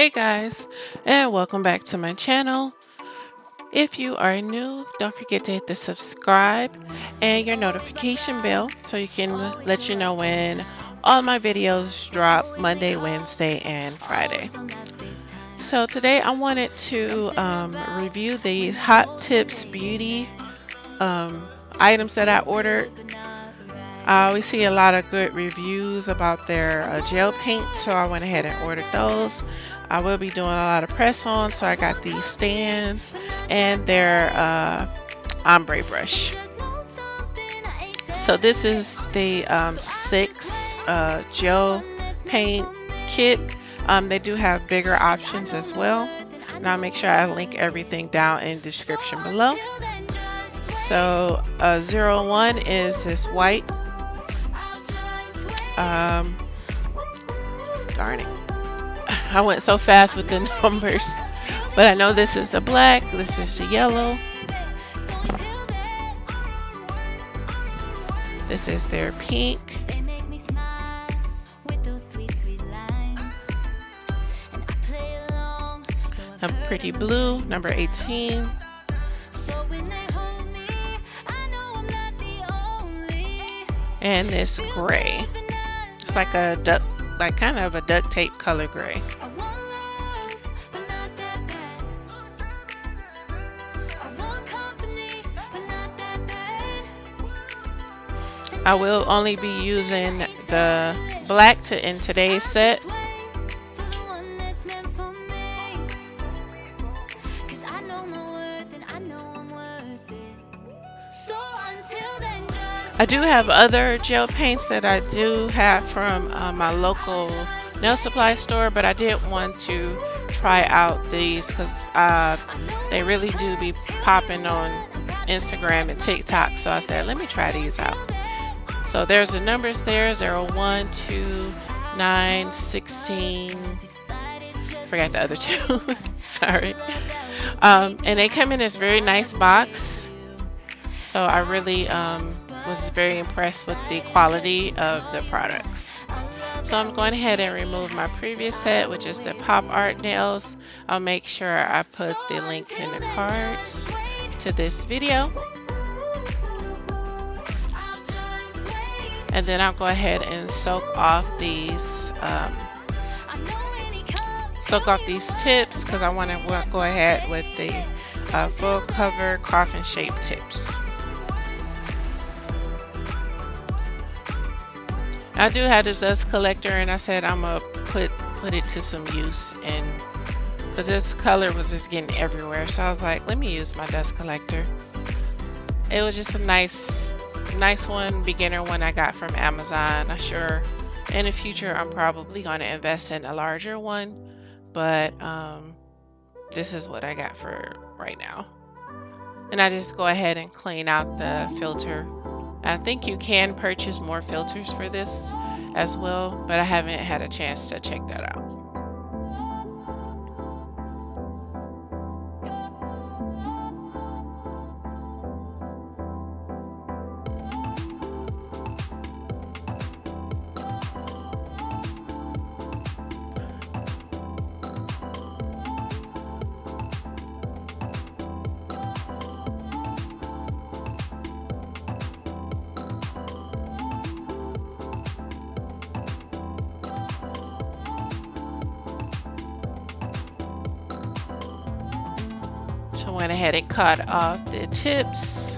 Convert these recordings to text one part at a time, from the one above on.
Hey guys, and welcome back to my channel. If you are new, don't forget to hit the subscribe and your notification bell so you can let you know when all my videos drop Monday, Wednesday, and Friday. So today I wanted to review these Hottips beauty items that I ordered. I always see a lot of good reviews about their gel paint, so I went ahead and ordered those. I will be doing a lot of press on, so I got these stands and their ombre brush. So this is the 6 gel paint kit. They do have bigger options as well, and I'll make sure I link everything down in the description below. So 01 is this white. Darn it, I went so fast with the numbers, but I know this is the black, this is the yellow, this is their pink, a pretty blue, number 18, and this gray. It's like a duck, like kind of a duct tape color gray. I will only be using the black in today's set. I do have other gel paints that I do have from my local nail supply store, but I did want to try out these because they really do be popping on Instagram and TikTok, so I said let me try these out. So there's the numbers there, 01, 2, 9, 16, forgot the other two, sorry. And they come in this very nice box, so I really was very impressed with the quality of the products. So I'm going ahead and remove my previous set, which is the pop art nails. I'll make sure I put the link in the cards to this video. And then I'll go ahead and soak off these tips because I want to go ahead with the full cover coffin shaped tips. I do have this dust collector, and I said I'm gonna put it to some use, and because this color was just getting everywhere, so I was like, let me use my dust collector. It was just a nice one, beginner one I got from Amazon. I'm sure in the future I'm probably going to invest in a larger one, but this is what I got for right now. And I just go ahead and clean out the filter. I think you can purchase more filters for this as well, but I haven't had a chance to check that out. So I went ahead and cut off the tips,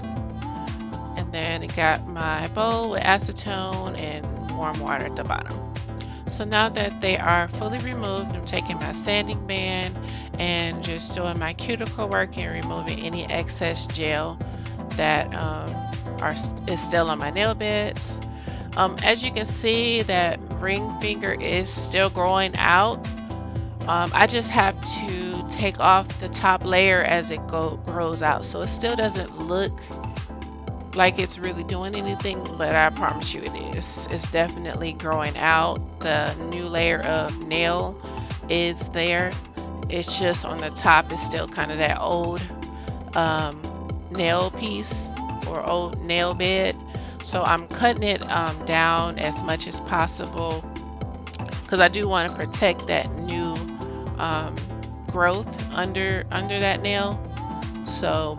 and then I got my bowl with acetone and warm water at the bottom. So now that they are fully removed, I'm taking my sanding band and just doing my cuticle work and removing any excess gel that is still on my nail beds. As you can see, that ring finger is still growing out. I just have to take off the top layer as it grows out, so it still doesn't look like it's really doing anything, but I promise you it is. It's definitely growing out. The new layer of nail is there. It's just on the top is still kind of that old nail piece or old nail bed, so I'm cutting it down as much as possible because I do want to protect that new um, growth under that nail. So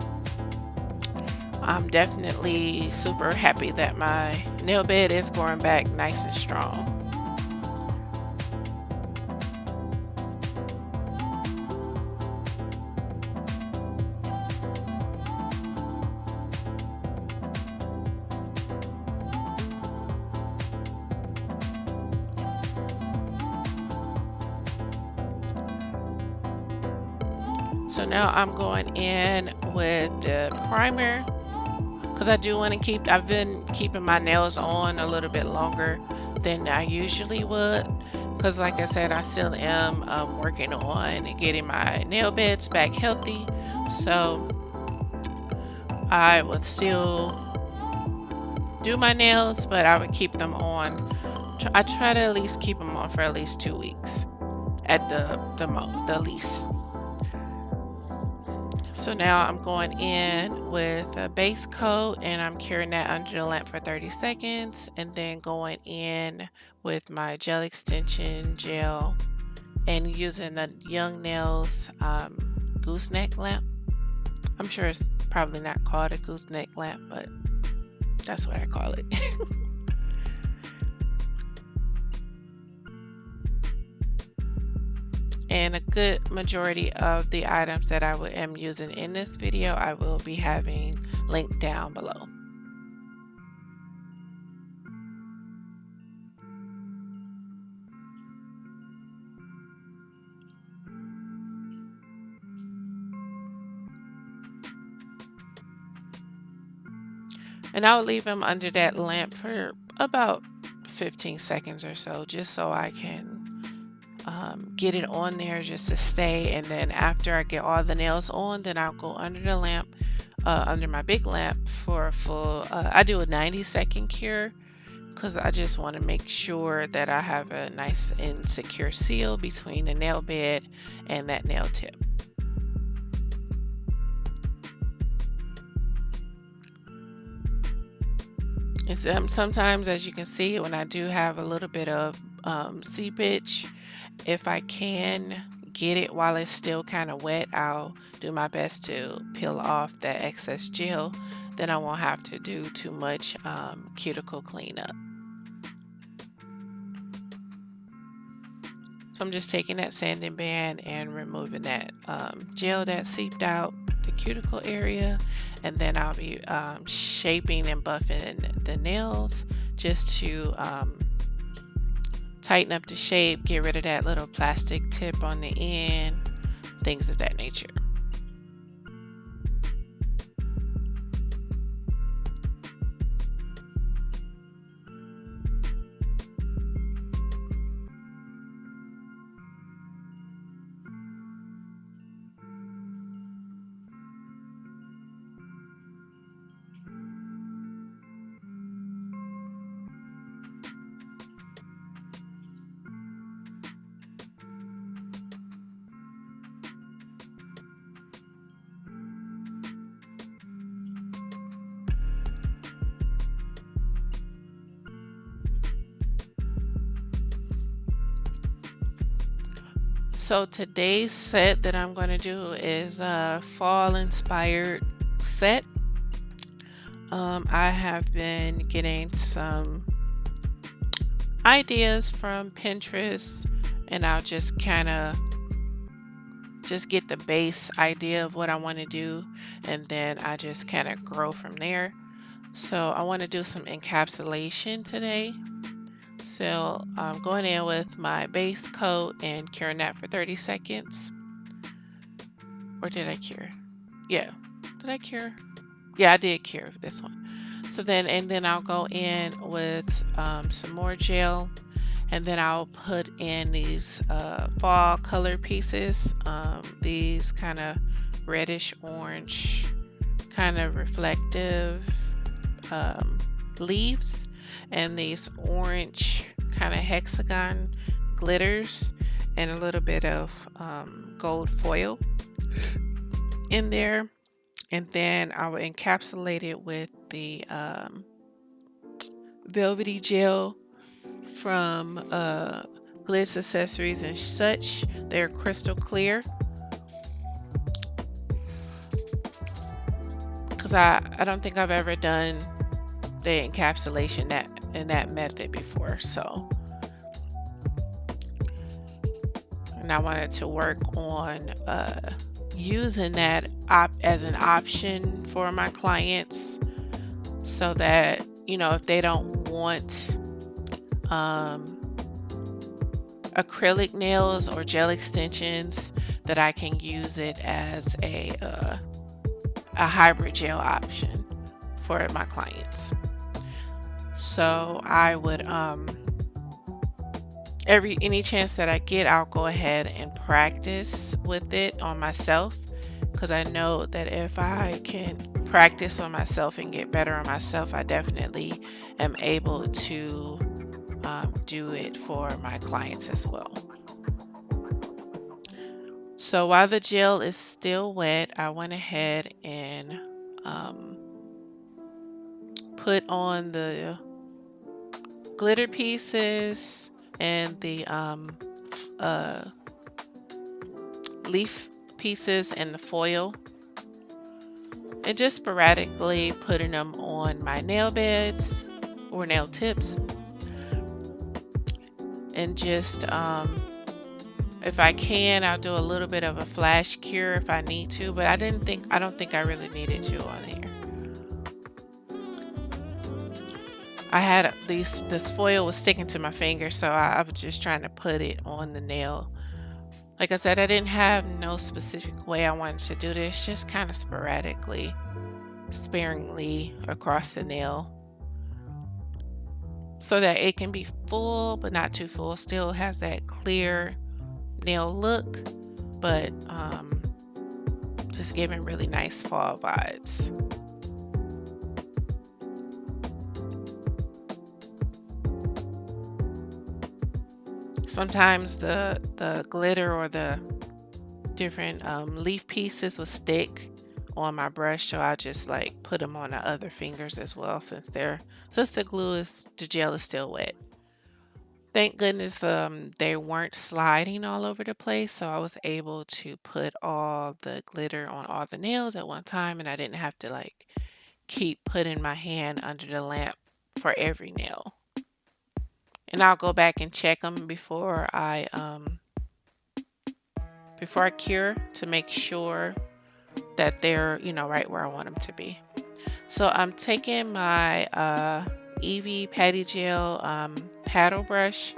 I'm definitely super happy that my nail bed is growing back nice and strong. So now I'm going in with the primer because I do want to I've been keeping my nails on a little bit longer than I usually would. Because, like I said, I still am working on getting my nail beds back healthy. So I would still do my nails, but I would keep them on. I try to at least keep them on for at least 2 weeks at the least. So now I'm going in with a base coat and I'm curing that under the lamp for 30 seconds and then going in with my gel extension gel and using the Young Nails gooseneck lamp. I'm sure it's probably not called a gooseneck lamp, but that's what I call it. And a good majority of the items that I am using in this video, I will be having linked down below. And I'll leave them under that lamp for about 15 seconds or so, just so I can get it on there just to stay. And then after I get all the nails on, then I'll go under the lamp, under my big lamp for a full, I do a 90-second cure because I just want to make sure that I have a nice and secure seal between the nail bed and that nail tip. It's, sometimes, as you can see, when I do have a little bit of seepage, if I can get it while it's still kind of wet, I'll do my best to peel off that excess gel. Then I won't have to do too much cuticle cleanup. So I'm just taking that sanding band and removing that gel that seeped out the cuticle area, and then I'll be shaping and buffing the nails just to tighten up the shape, get rid of that little plastic tip on the end, things of that nature. So today's set that I'm going to do is a fall inspired set. I have been getting some ideas from Pinterest, and I'll just kind of just get the base idea of what I want to do, and then I just kind of grow from there. So I want to do some encapsulation today. So I'm going in with my base coat and curing that for 30 seconds. Or did I cure? Yeah. Did I cure? Yeah, I did cure this one. So then I'll go in with some more gel, and then I'll put in these fall color pieces. These kind of reddish orange, kind of reflective leaves, and these orange kind of hexagon glitters, and a little bit of gold foil in there. And then I will encapsulate it with the velvety gel from glitz accessories and such. They're crystal clear. Because I don't think I've ever done the encapsulation in that method before. So, and I wanted to work on using that as an option for my clients, so that, you know, if they don't want acrylic nails or gel extensions, that I can use it as a hybrid gel option for my clients. So I would any chance that I get, I'll go ahead and practice with it on myself, because I know that if I can practice on myself and get better on myself, I definitely am able to do it for my clients as well. So while the gel is still wet, I went ahead and put on the glitter pieces and the leaf pieces and the foil, and just sporadically putting them on my nail beds or nail tips, and just if I can, I'll do a little bit of a flash cure if I need to, but I don't think I really needed to on here. I had this foil was sticking to my finger, so I was just trying to put it on the nail. Like I said, I didn't have no specific way I wanted to do this, just kind of sporadically, sparingly across the nail, so that it can be full but not too full. Still has that clear nail look, but just giving really nice fall vibes. Sometimes the glitter or the different leaf pieces will stick on my brush, so I just like put them on the other fingers as well, since the gel is still wet. Thank goodness they weren't sliding all over the place, so I was able to put all the glitter on all the nails at one time, and I didn't have to like keep putting my hand under the lamp for every nail. And I'll go back and check them before I cure, to make sure that they're, you know, right where I want them to be. So I'm taking my Eevee Patty Gel paddle brush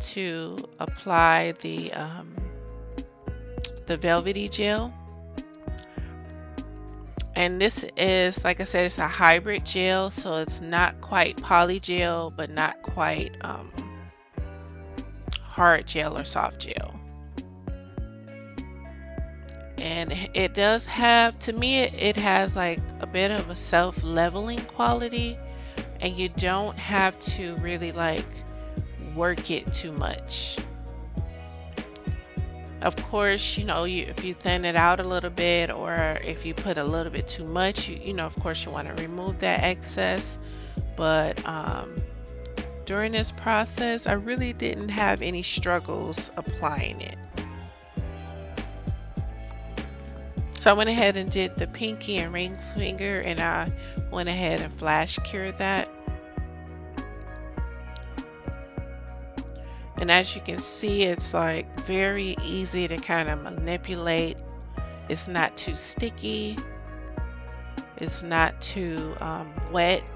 to apply the velvety gel. And this is, like I said, it's a hybrid gel, so it's not quite poly gel, but not quite hard gel or soft gel. And it does have, to me, it has like a bit of a self-leveling quality, and you don't have to really like work it too much. Of course, you know, if you thin it out a little bit, or if you put a little bit too much, you know, of course you want to remove that excess. But during this process, I really didn't have any struggles applying it. So I went ahead and did the pinky and ring finger, and I went ahead and flash cured that. And as you can see, it's like very easy to kind of manipulate. It's not too sticky. It's not too wet.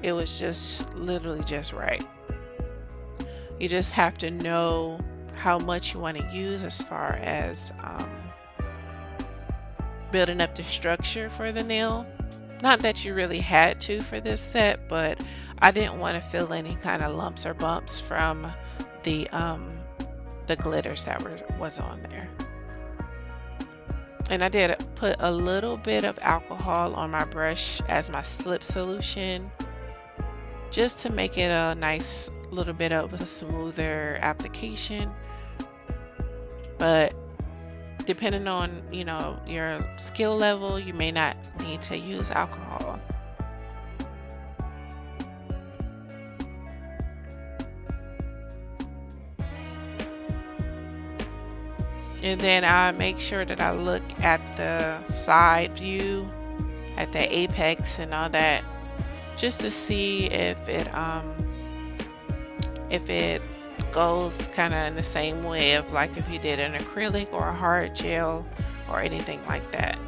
It was just literally just right. You just have to know how much you want to use as far as building up the structure for the nail. Not that you really had to for this set, but I didn't want to feel any kind of lumps or bumps from the glitters that was on there. And I did put a little bit of alcohol on my brush as my slip solution, just to make it a nice little bit of a smoother application. But depending on, you know, your skill level, you may not need to use alcohol. And then I make sure that I look at the side view, at the apex and all that, just to see if it goes kind of in the same way of like if you did an acrylic or a hard gel or anything like that.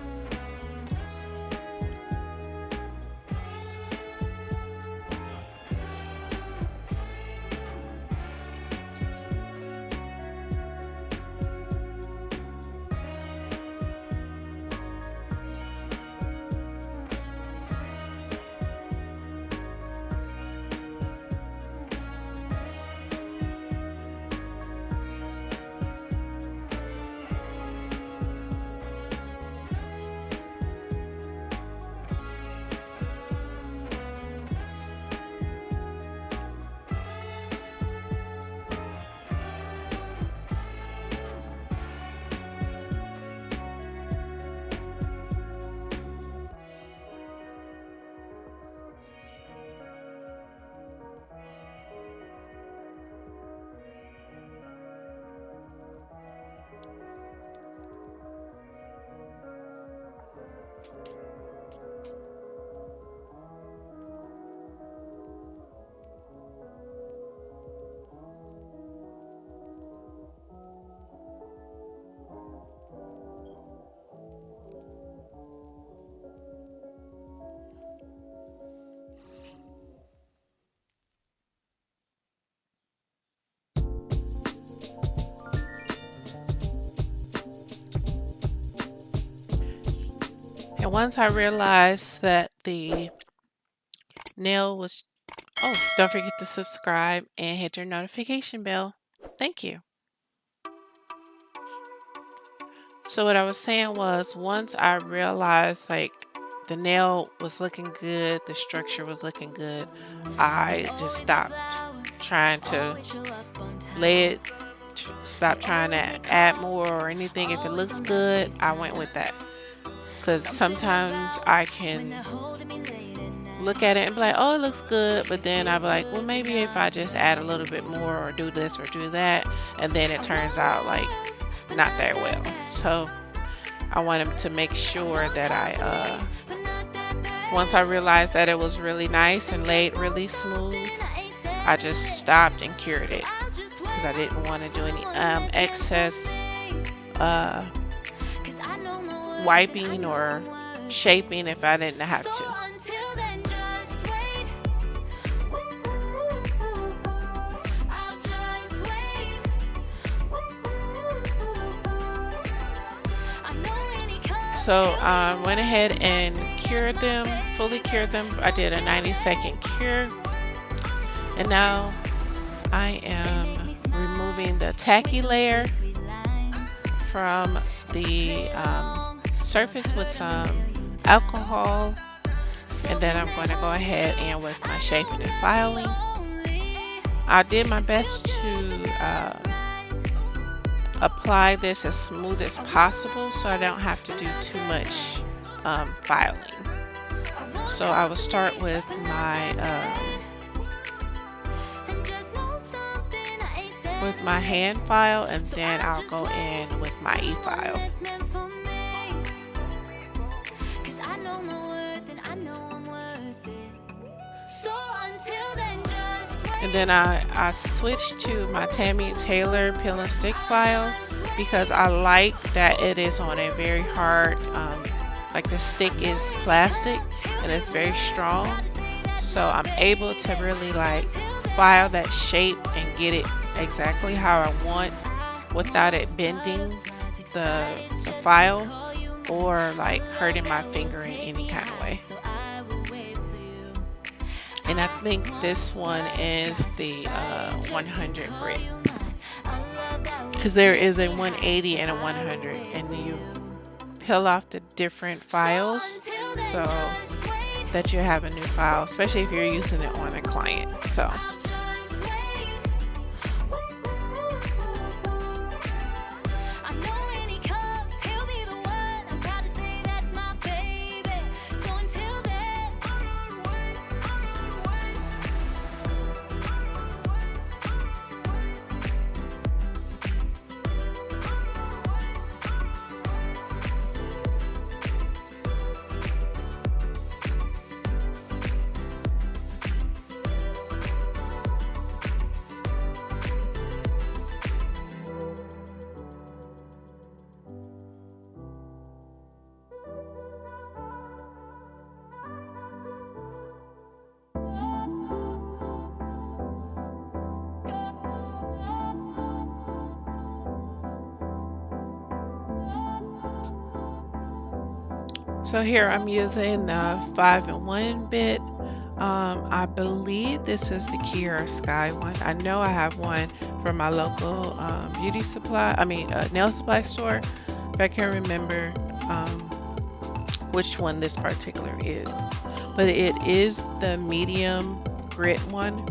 And once I realized that the nail was, oh, don't forget to subscribe and hit your notification bell. Thank you. So what I was saying was, once I realized like the nail was looking good, the structure was looking good, I just stopped trying to lay it, stop trying to add more or anything. If it looks good, I went with that. Because sometimes I can look at it and be like, oh, it looks good, but then I'll be like, well, maybe if I just add a little bit more or do this or do that, and then it turns out like not that well. So I wanted to make sure that once I realized that it was really nice and laid really smooth, I just stopped and cured it because I didn't want to do any excess wiping or shaping if I didn't have to. So I went ahead and cured them, fully cured them. I did a 90-second cure. And now I am removing the tacky layer from the surface with some alcohol. And then I'm going to go ahead and with my shaping and filing. I did my best to apply this as smooth as possible so I don't have to do too much filing. So I will start with my hand file, and then I'll go in with my e-file. And then I switched to my Tammy Taylor peel and stick file because I like that it is on a very hard, like the stick is plastic and it's very strong. So I'm able to really like file that shape and get it exactly how I want without it bending the file or like hurting my finger in any kind of way. And I think this one is the 100 grit, because there is a 180 and a 100, and you peel off the different files so that you have a new file, especially if you're using it on a client. So So here I'm using the 5-in-1 bit. I believe this is the Kiara Sky one. I know I have one from my local beauty supply, nail supply store, but I can't remember which one this particular is. But it is the medium grit one.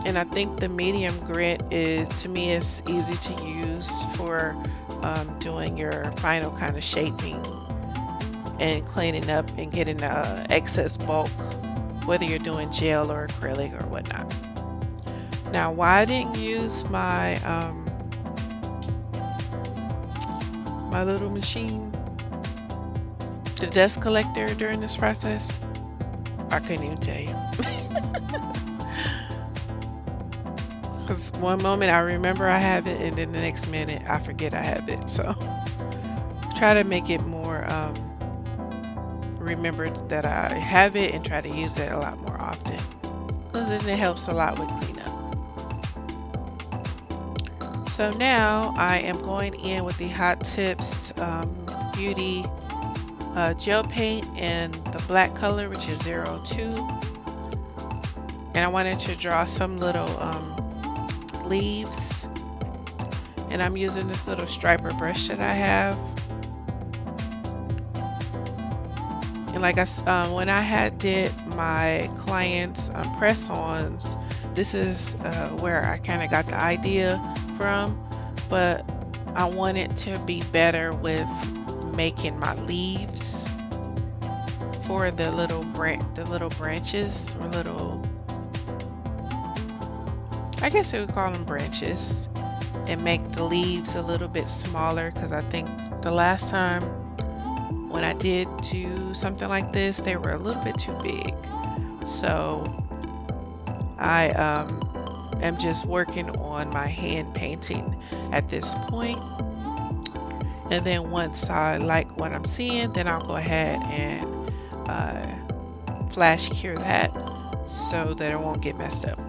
And I think the medium grit is, to me, is easy to use for doing your final kind of shaping and cleaning up and getting excess bulk, whether you're doing gel or acrylic or whatnot. Now, why I didn't use my my little machine, the dust collector, during this process, I couldn't even tell you. Because one moment I remember I have it, and then the next minute I forget I have it. So try to make it more remember that I have it and try to use it a lot more often, because then it helps a lot with cleanup. So now I am going in with the Hottips Beauty gel paint in the black color, which is 02, and I wanted to draw some little leaves, and I'm using this little striper brush that I have. And like when I did my clients press-ons, this is where I kind of got the idea from, but I wanted to be better with making my leaves for the little branches, or little, I guess you would call them branches, and make the leaves a little bit smaller, because I think the last time when I did do something like this, they were a little bit too big. So I am just working on my hand painting at this point. And then once I like what I'm seeing, then I'll go ahead and flash cure that so that it won't get messed up.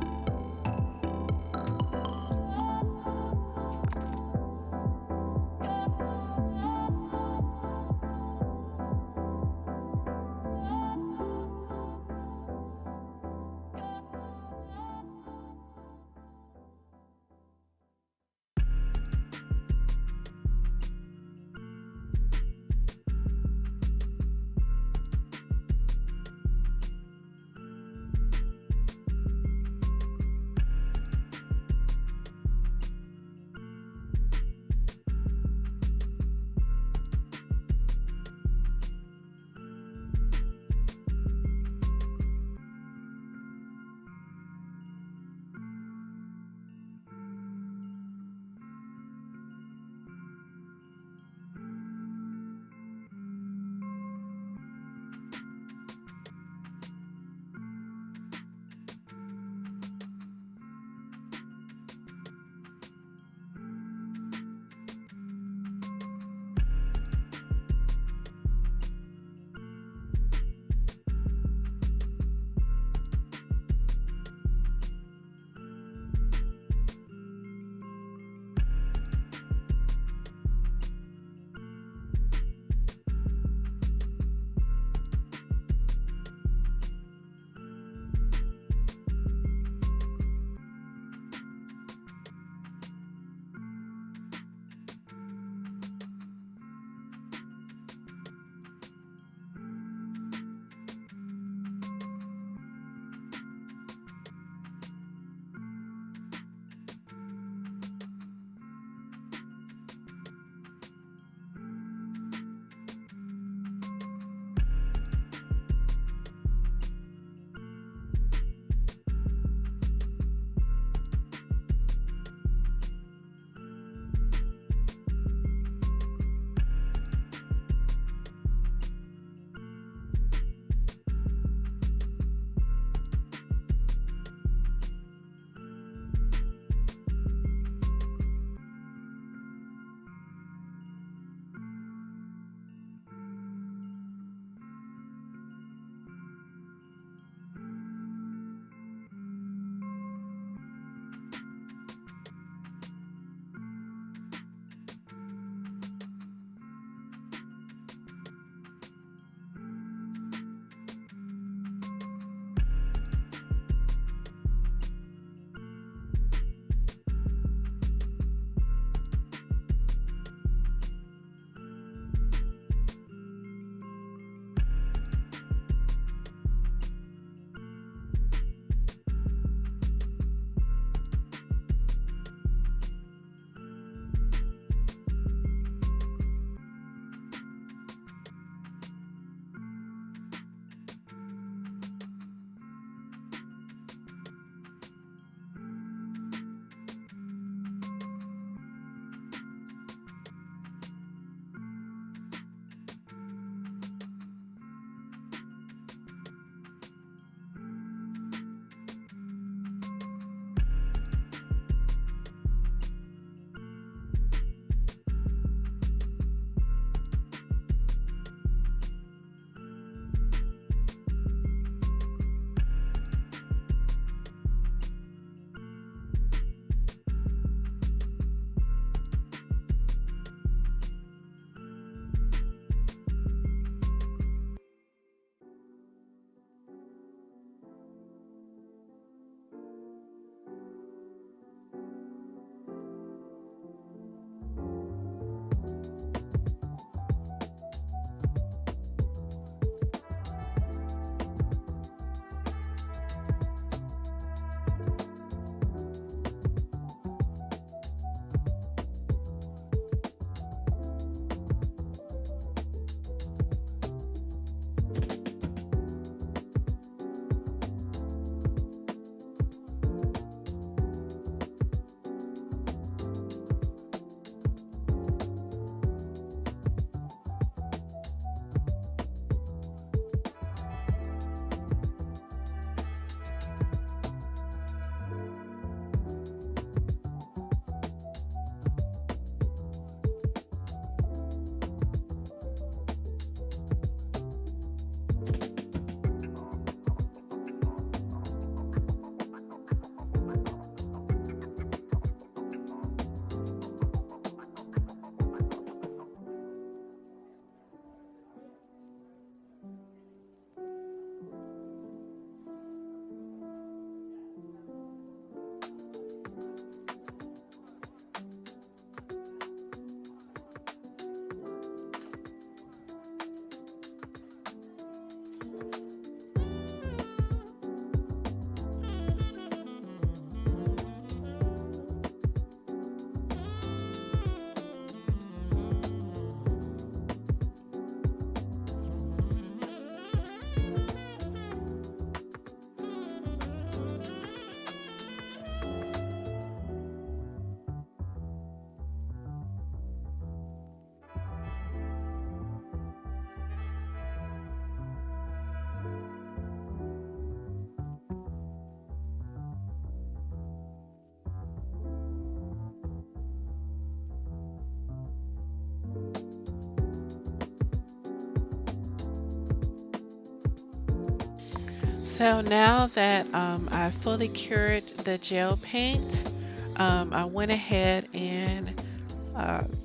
So now that I fully cured the gel paint, I went ahead and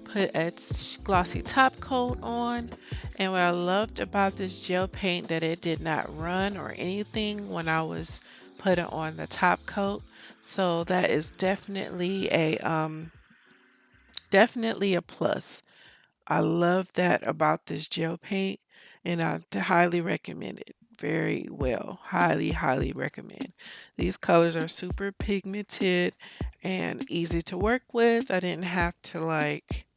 put a glossy top coat on. And what I loved about this gel paint that it did not run or anything when I was putting on the top coat. So that is definitely a plus. I love that about this gel paint, and I highly recommend it. Very well. Highly, highly recommend. These colors are super pigmented and easy to work with. I didn't have to like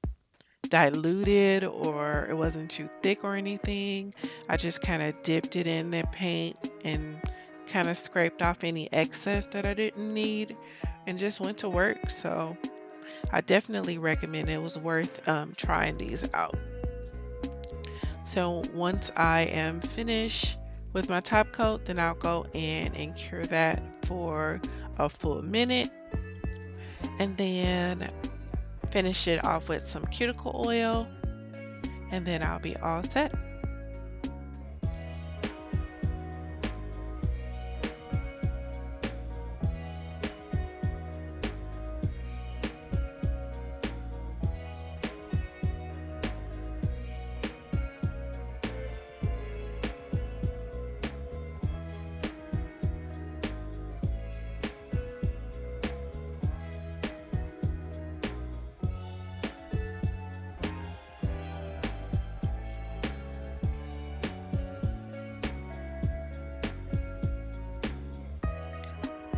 dilute it, or it wasn't too thick or anything. I just kind of dipped it in the paint and kind of scraped off any excess that I didn't need and just went to work. So I definitely recommend it. It was worth trying these out. So once I am finished with my top coat, then I'll go in and cure that for a full minute and then finish it off with some cuticle oil, and then I'll be all set.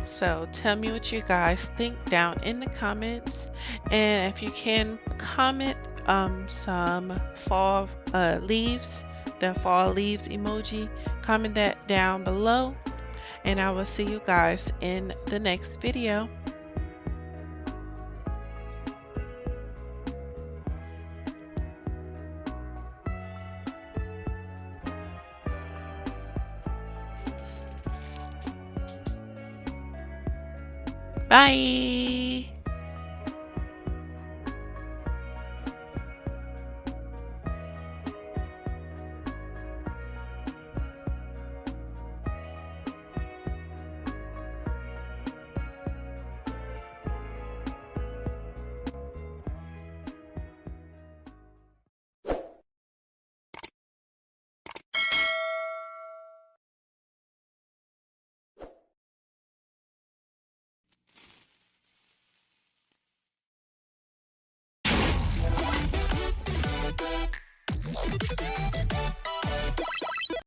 So tell me what you guys think down in the comments, and if you can comment some fall leaves, the fall leaves emoji, comment that down below, and I will see you guys in the next video. Bye.